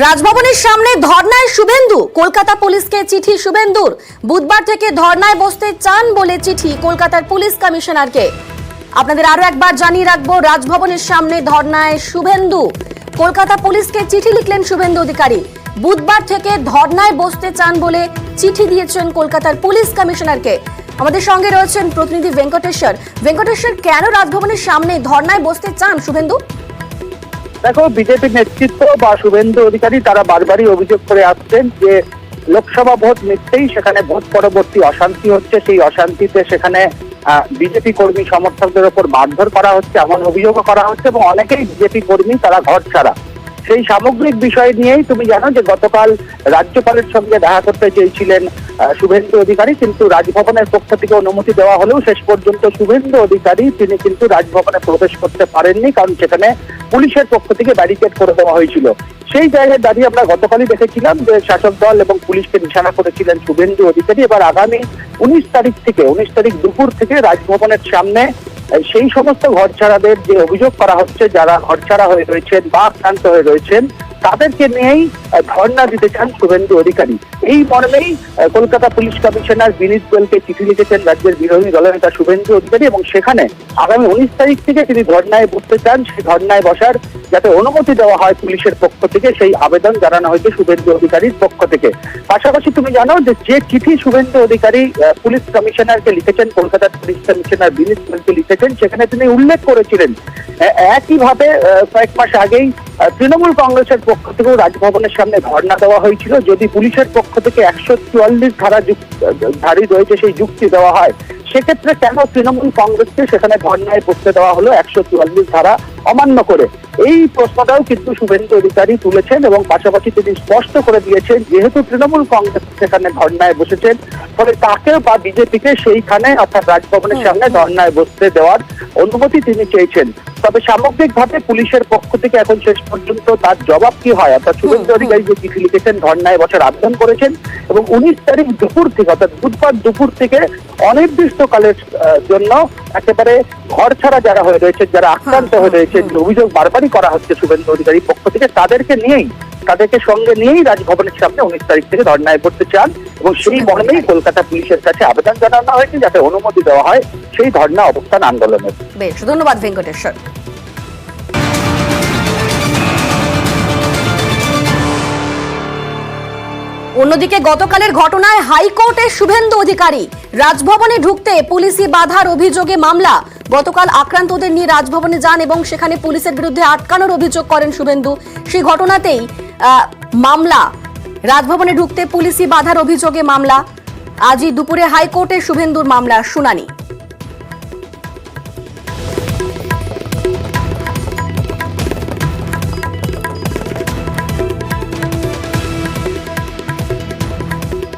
রাজভবনের সামনে ধর্নায় শুভেন্দু। কলকাতা পুলিশকে চিঠি শুভেন্দুর। বুধবার থেকে ধর্নায় বসতে চান বলে চিঠি কলকাতার পুলিশ কমিশনারকে। আপনাদের আরো একবার জানিয়ে রাখবো, রাজভবনের সামনে ধর্নায় শুভেন্দু। কলকাতা পুলিশকে চিঠি লিখলেন শুভেন্দু অধিকারী। বুধবার থেকে ধর্নায় বসতে চান বলে চিঠি দিয়েছেন কলকাতার পুলিশ কমিশনারকে। আমাদের সঙ্গে রয়েছেন প্রতিনিধি ভেঙ্কটেশ্বর। ভেঙ্কটেশ্বর, কেন রাজভবনের সামনে ধর্নায় বসতে চান শুভেন্দু? দেখো, বিজেপি নেতৃত্ব বা শুভেন্দু অধিকারী তারা বারবারই অভিযোগ করে আসছেন যে লোকসভা ভোট মিটতেই সেখানে ভোট পরবর্তী অশান্তি হচ্ছে। সেই অশান্তিতে সেখানে বিজেপি কর্মী সমর্থকদের উপর মারধর করা হচ্ছে, এমন অভিযোগও করা হচ্ছে এবং অনেকেই বিজেপি কর্মী তারা ঘর ছাড়া। সেই সামগ্রিক বিষয় নিয়েই তুমি জানো যে গতকাল রাজ্যপালের সঙ্গে দেখা করতে চেয়েছিলেন শুভেন্দু অধিকারী, কিন্তু রাজভবনের পক্ষ থেকে অনুমতি দেওয়া হলেও শেষ পর্যন্ত শুভেন্দু অধিকারী তিনি কিন্তু রাজভবনে প্রবেশ করতে পারেননি, কারণ সেখানে পুলিশের পক্ষ থেকে ব্যারিকেড করে দেওয়া হয়েছিল। সেই জায়গায় দাঁড়িয়ে আমরা গতকালই দেখেছিলাম যে শাসক দল এবং পুলিশকে নিশানা করেছিলেন শুভেন্দু অধিকারী। এবার আগামী 19 তারিখ দুপুর থেকে রাজভবনের সামনে সেই সমস্ত ঘরছাড়াদের যে অভিযোগ করা হচ্ছে, যারা ঘরছাড়া হয়ে রয়েছেন বা আক্রান্ত হয়ে রয়েছেন, তাদেরকে নিয়েই ধর্ণা দিতে চান শুভেন্দু অধিকারী। এই মর্মেই কলকাতা পুলিশ কমিশনার বিনীত গোয়েলকে চিঠি লিখেছেন রাজ্যের বিরোধী দলনেতা শুভেন্দু অধিকারী এবং সেখানে আগামী 19 তারিখ থেকে তিনি ধর্ণায় বসতে চান। সেই ধর্ণায় বসার যাতে অনুমতি দেওয়া হয় পুলিশের পক্ষ থেকে, সেই আবেদন জানানো হয়েছে শুভেন্দু অধিকারীর পক্ষ থেকে। পাশাপাশি তুমি জানো যে চিঠি শুভেন্দু অধিকারী পুলিশ কমিশনারকে লিখেছেন, কলকাতার পুলিশ কমিশনার বিনীত গোয়েলকে লিখেছেন, সেখানে তিনি উল্লেখ করেছিলেন একইভাবে কয়েক মাস আগেই তৃণমূল কংগ্রেসের পক্ষ থেকেও রাজভবনের সামনে ধর্ণা দেওয়া হয়েছিল। যদি পুলিশের পক্ষ থেকে 144 ধারা ধারী রয়েছে সেই যুক্তি দেওয়া হয়, সেক্ষেত্রে কেন তৃণমূল কংগ্রেসকে সেখানে ধর্ণায় বসতে দেওয়া হলো 144 ধারা অমান্য করে? এই প্রশ্নটাও কিন্তু শুভেন্দু অধিকারী তুলেছেন এবং পাশাপাশি তিনি স্পষ্ট করে দিয়েছেন যেহেতু তৃণমূল কংগ্রেস সেখানে ধর্ণায় বসেছেন, ফলে তাকেও বা বিজেপিকে সেইখানে অর্থাৎ রাজভবনের সামনে ধর্ণায় বসতে দেওয়ার অনুমতি তিনি চেয়েছেন। তবে সামগ্রিকভাবে পুলিশের পক্ষ থেকে এখন শেষ পর্যন্ত তার জবাব কি হয়, অর্থাৎ শুভেন্দু অধিকারী যে চিঠি লিখেছেন, ধর্ণায় বসার আবেদন করেছেন এবং 19 তারিখ দুপুর থেকে অর্থাৎ বুধবার দুপুর থেকে অনির্দিষ্টকালের জন্য একেবারে ঘর ছাড়া যারা হয়ে রয়েছে, যারা আক্রান্ত হয়ে রয়েছেন, যে অভিযোগ বারবারই করা হচ্ছে শুভেন্দু অধিকারীর পক্ষ থেকে, তাদেরকে সঙ্গে নিয়েই রাজভবনের সামনে 19 তারিখ থেকে ধর্ণায় বসতে চান এবং সেই মর্মেই কলকাতা পুলিশের কাছে আবেদন জানানো হয়েছে যাতে অনুমতি দেওয়া হয় সেই ধর্ণা অবস্থান আন্দোলনের। বেশ, ধন্যবাদ ভেঙ্কটেশ্বর। অন্যদিকে গতকালের ঘটনায় হাইকোর্টে শুভেন্দু অধিকারী। রাজভবনে ঢুকতে পুলিশি বাধার অভিযোগে মামলা। গতকাল আক্রান্তদের নিয়ে রাজভবনে যান এবং সেখানে পুলিশের বিরুদ্ধে আটকানোর অভিযোগ করেন শুভেন্দু। সেই ঘটনাতেই মামলা। রাজভবনে ঢুকতে পুলিশি বাধার অভিযোগে মামলা। আজই দুপুরে হাইকোর্টে শুভেন্দুর মামলার শুনানি।